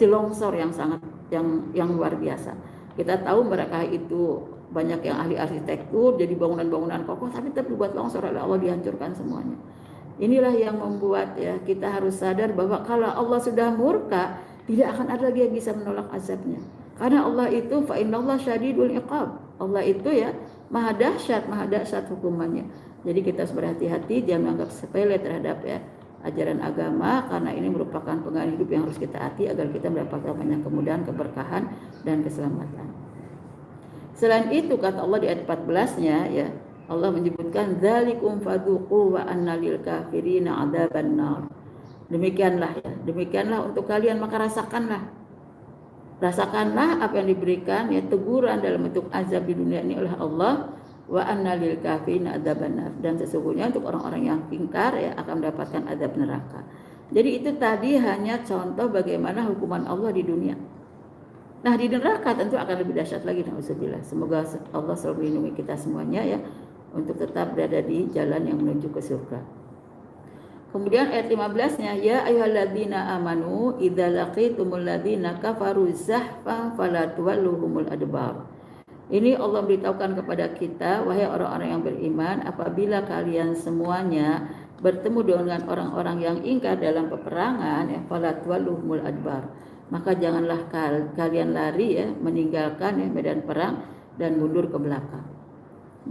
longsor yang sangat yang luar biasa. Kita tahu mereka itu banyak yang ahli arsitektur, jadi bangunan-bangunan kokoh, tapi tetap dibuat longsor oleh Allah, dihancurkan semuanya. Inilah yang membuat ya kita harus sadar bahwa kalau Allah sudah murka, tidak akan ada lagi yang bisa menolak azabnya. Karena Allah itu fa innallaha syadidul iqab. Allah itu ya maha dahsyat hukumannya. Jadi kita harus berhati-hati, jangan menganggap sepele terhadap ya ajaran agama, karena ini merupakan pengalaman hidup yang harus kita hati agar kita mendapatkan banyak kemudahan, keberkahan dan keselamatan. Selain itu kata Allah di ayat 14-nya ya, Allah menyebutkan dzalikum fadzuqu wa anna lil kafirina adzaban nar. Demikianlah untuk kalian, maka rasakanlah apa yang diberikan ya teguran dalam bentuk azab di dunia ini oleh Allah, wa anna lil kafirina adzaban nar, dan sesungguhnya untuk orang-orang yang ingkar ya akan mendapatkan azab neraka. Jadi itu tadi hanya contoh bagaimana hukuman Allah di dunia. Nah di neraka tentu akan lebih dahsyat lagi, na'udzubillah. Semoga Allah selalu melindungi kita semuanya ya untuk tetap berada di jalan yang menuju ke surga. Kemudian ayat 15-nya, ya ayyuhalladzina amanu idza laqitumul ladzina kafaru zahfa fala tuwalluhumul adbar. Ini Allah beritahukan kepada kita, wahai orang-orang yang beriman, apabila kalian semuanya bertemu dengan orang-orang yang ingkar dalam peperangan, ya fala tuwalluhumul adbar, maka janganlah kalian lari ya meninggalkan ya medan perang dan mundur ke belakang.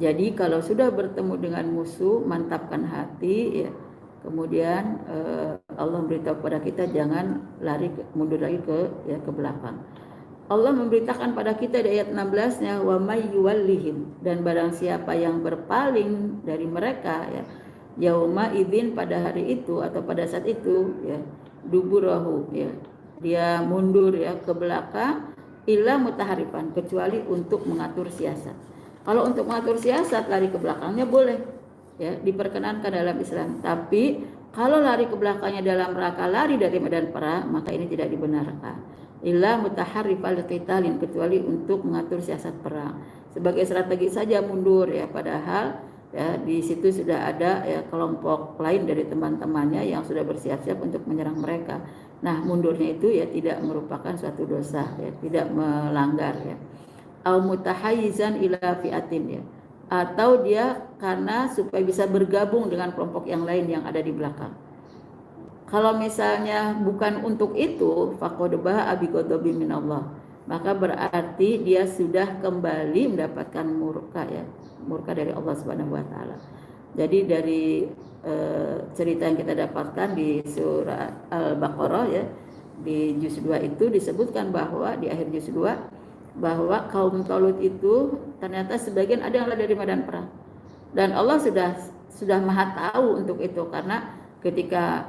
Jadi kalau sudah bertemu dengan musuh, mantapkan hati ya. Kemudian Allah memberitahu kepada kita jangan mundur lagi ke belakang. Allah memberitakan pada kita di ayat 16-nya wa may yuwallihim, dan barang siapa yang berpaling dari mereka ya yauma idzin, pada hari itu atau pada saat itu ya duburahu ya dia mundur ya ke belakang, illa mutaharifan, kecuali untuk mengatur siasat. Kalau untuk mengatur siasat lari ke belakangnya boleh ya, diperkenankan dalam Islam. Tapi kalau lari ke belakangnya dalam rangka lari dari medan perang, maka ini tidak dibenarkan. Illa mutaharrifal qitalin, kecuali untuk mengatur siasat perang. Sebagai strategi saja mundur ya, padahal ya di situ sudah ada ya kelompok lain dari teman-temannya yang sudah bersiap-siap untuk menyerang mereka. Nah, mundurnya itu ya tidak merupakan suatu dosa ya, tidak melanggar ya. Au mutahayyizan ila fi'atin ya, atau dia karena supaya bisa bergabung dengan kelompok yang lain yang ada di belakang. Kalau misalnya bukan untuk itu, faqad ba'a bi ghadabin minallah, maka berarti dia sudah kembali mendapatkan murka ya, murka dari Allah Subhanahu wa taala. Jadi dari cerita yang kita dapatkan di surah Al-Baqarah ya, di juz 2 itu disebutkan bahwa di akhir juz 2 bahwa kaum Talut itu ternyata sebagian ada yang lari dari medan perang. Dan Allah sudah Maha tahu untuk itu, karena ketika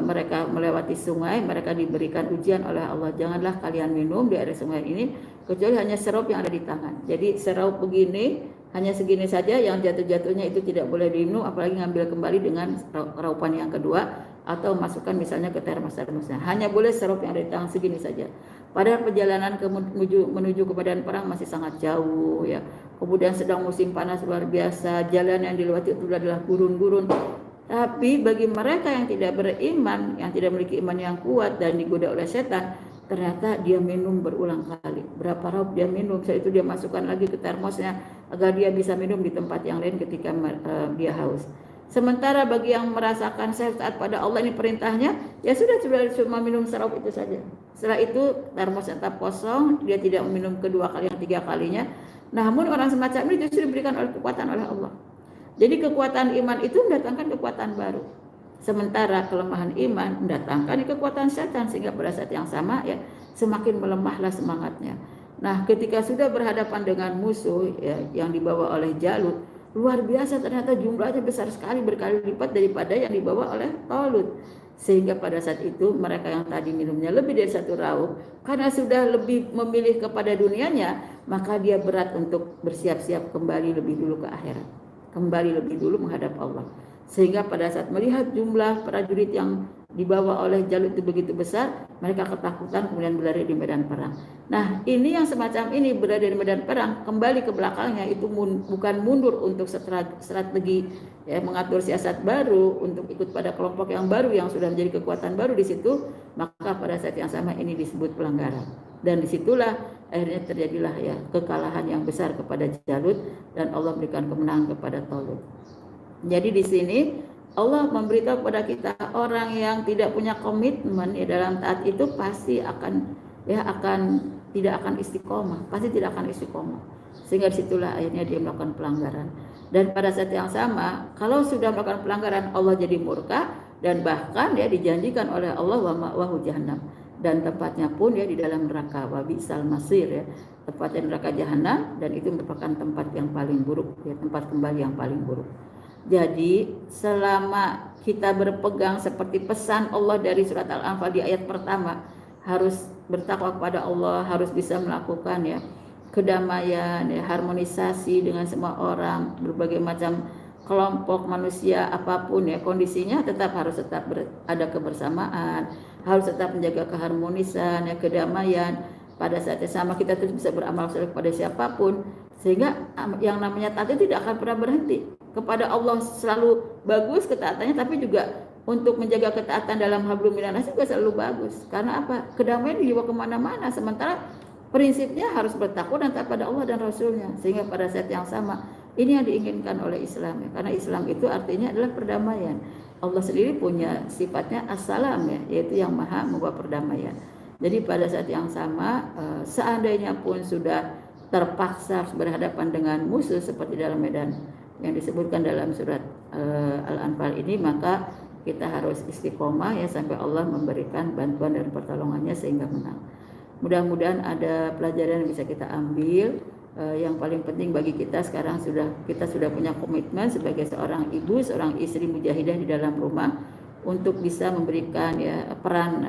mereka melewati sungai, mereka diberikan ujian oleh Allah, janganlah kalian minum di air sungai ini kecuali hanya seraup yang ada di tangan. Jadi seraup begini hanya segini saja, yang jatuh-jatuhnya itu tidak boleh diminum, apalagi ngambil kembali dengan raupan yang kedua atau masukkan misalnya ke termos-termosnya. Hanya boleh seraup yang ada di tangan segini saja. Padahal perjalanan menuju ke medan perang masih sangat jauh ya. Kemudian sedang musim panas luar biasa, jalan yang dilewati itu adalah gurun-gurun. Tapi bagi mereka yang tidak beriman, yang tidak memiliki iman yang kuat dan digoda oleh setan, ternyata dia minum berulang kali. Berapa raup dia minum, setelah itu dia masukkan lagi ke termosnya agar dia bisa minum di tempat yang lain ketika dia haus. Sementara bagi yang merasakan taat pada Allah, ini perintahnya, ya sudah cuma minum seraup itu saja. Setelah itu termosnya tetap kosong, dia tidak meminum kedua kali, yang tiga kalinya. Namun orang semacam ini justru diberikan oleh kekuatan oleh Allah. Jadi kekuatan iman itu mendatangkan kekuatan baru. Sementara kelemahan iman mendatangkan kekuatan setan, sehingga pada saat yang sama ya semakin melemahlah semangatnya. Nah, ketika sudah berhadapan dengan musuh ya, yang dibawa oleh Jalut, luar biasa ternyata jumlahnya besar sekali, berkali lipat daripada yang dibawa oleh Talut. Sehingga pada saat itu mereka yang tadi minumnya lebih dari satu raup, karena sudah lebih memilih kepada dunianya, maka dia berat untuk bersiap-siap kembali lebih dulu ke akhirat, kembali lebih dulu menghadap Allah. Sehingga pada saat melihat jumlah prajurit yang dibawa oleh Jalut itu begitu besar, mereka ketakutan kemudian berlari di medan perang. Nah, ini yang semacam ini berada di medan perang, kembali ke belakangnya itu bukan mundur untuk strategi ya, mengatur siasat baru untuk ikut pada kelompok yang baru yang sudah menjadi kekuatan baru di situ, maka pada saat yang sama ini disebut pelanggaran. Dan disitulah akhirnya terjadilah ya kekalahan yang besar kepada Jalut, dan Allah berikan kemenangan kepada Talut. Jadi di sini Allah memberitahu kepada kita, orang yang tidak punya komitmen ya dalam taat itu pasti tidak akan istiqomah, pasti tidak akan istiqomah. Sehingga disitulah akhirnya dia melakukan pelanggaran. Dan pada saat yang sama, kalau sudah melakukan pelanggaran, Allah jadi murka, dan bahkan ya dijanjikan oleh Allah wa ma'wahu jahannam, dan tempatnya pun ya di dalam neraka, wa bi'sal masir ya, tempatnya neraka jahanam, dan itu merupakan tempat yang paling buruk ya, tempat kembali yang paling buruk. Jadi selama kita berpegang seperti pesan Allah dari surat Al-Anfal di ayat pertama, harus bertakwa kepada Allah, harus bisa melakukan ya kedamaian, ya, harmonisasi dengan semua orang, berbagai macam kelompok manusia apapun ya kondisinya, harus tetap ada kebersamaan, harus tetap menjaga keharmonisan ya, kedamaian. Pada saat yang sama kita terus bisa beramal soleh kepada siapapun, sehingga yang namanya taat itu tidak akan pernah berhenti. Kepada Allah selalu bagus ketaatannya, tapi juga untuk menjaga ketaatan dalam hablum minanas juga selalu bagus. Karena apa? Kedamaian dibawa kemana-mana. Sementara prinsipnya harus bertakwa dan taat pada Allah dan Rasulnya. Sehingga pada saat yang sama ini yang diinginkan oleh Islam ya. Karena Islam itu artinya adalah perdamaian. Allah sendiri punya sifatnya as-salam ya, yaitu yang maha membawa perdamaian. Jadi pada saat yang sama, seandainya pun sudah terpaksa berhadapan dengan musuh seperti dalam medan yang disebutkan dalam surat Al-Anfal ini, maka kita harus istiqomah ya sampai Allah memberikan bantuan dan pertolongannya sehingga menang. Mudah-mudahan ada pelajaran yang bisa kita ambil. Yang paling penting bagi kita sekarang kita sudah punya komitmen sebagai seorang ibu, seorang istri mujahidah di dalam rumah untuk bisa memberikan ya peran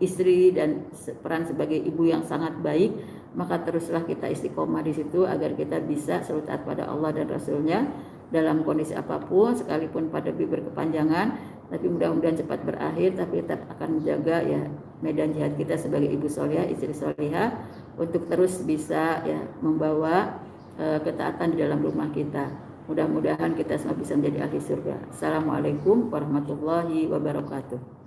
istri dan peran sebagai ibu yang sangat baik. Maka teruslah kita istiqomah di situ agar kita bisa selalu taat pada Allah dan Rasulnya dalam kondisi apapun, sekalipun pandemi berkepanjangan, tapi mudah-mudahan cepat berakhir, tapi tetap akan menjaga ya medan jihad kita sebagai ibu solihah, istri solihah, untuk terus bisa ya membawa ketaatan di dalam rumah kita. Mudah-mudahan kita semua bisa menjadi ahli surga. Assalamualaikum warahmatullahi wabarakatuh.